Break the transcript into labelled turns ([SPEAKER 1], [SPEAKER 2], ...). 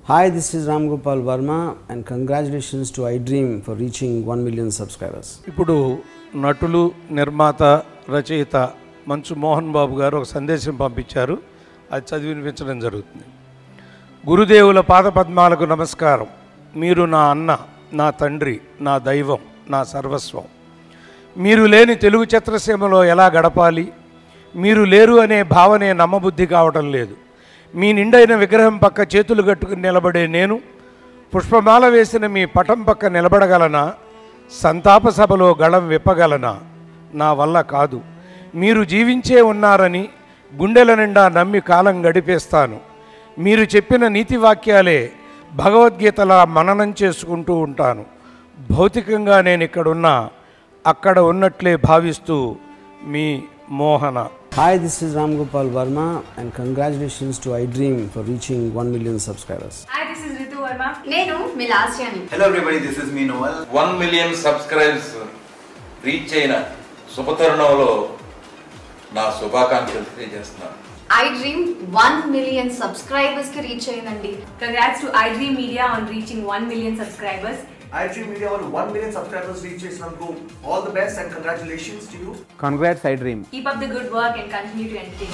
[SPEAKER 1] Hi, this is Ram Gopal Verma and congratulations to iDream for reaching 1 million subscribers.
[SPEAKER 2] ఇప్పుడు నటులు నిర్మాత రచయిత మంచు మోహన్ బాబు గారు ఒక సందేశం పంపించారు. అది చదివి వినిపించడం జరుగుతుంది. గురుదేవుల పాదపద్మాలకు నమస్కారం. మీరు నా అన్న, నా తండ్రి, నా దైవం, నా సర్వస్వం. మీరు లేని తెలుగు చిత్రసీమలో ఎలా గడపాలి? మీరు లేరు అనే భావనే నమ్మబుద్ధి కావటం లేదు. మీ నిండైన విగ్రహం పక్క చేతులు కట్టుకుని నిలబడే నేను పుష్పమాల వేసిన మీ పటం పక్క నిలబడగలనా? సంతాప సభలో గళం విప్పగలనా? నా వల్ల కాదు. మీరు జీవించే ఉన్నారని గుండెల నిండా నమ్మి కాలం గడిపేస్తాను. మీరు చెప్పిన నీతి వాక్యాలే భగవద్గీతలా మననం చేసుకుంటూ ఉంటాను. భౌతికంగా నేను ఇక్కడున్నా అక్కడ ఉన్నట్లే భావిస్తూ మీ మోహన.
[SPEAKER 1] Hi, this is Ram Gopal Verma and congratulations to iDream for reaching 1 million subscribers.
[SPEAKER 3] Hi, this is Ritu Verma. Nenu Milasjani.
[SPEAKER 4] Hello everybody, this is me Noel.
[SPEAKER 5] 1 million subscribers reach అయిన శుభతరుణంలో నా శుభాకాంక్షలు తెలియజేస్తున్నాను.
[SPEAKER 3] iDream 1 million subscribers ki reach అయ్యిందండి. Congrats to iDream Media on reaching 1 million subscribers.
[SPEAKER 4] iDream Media on 1 million subscribers reach చేసినందుకు all the best and congratulations to you.
[SPEAKER 1] Congrats iDream.
[SPEAKER 3] Keep up the good work and continue to entertain.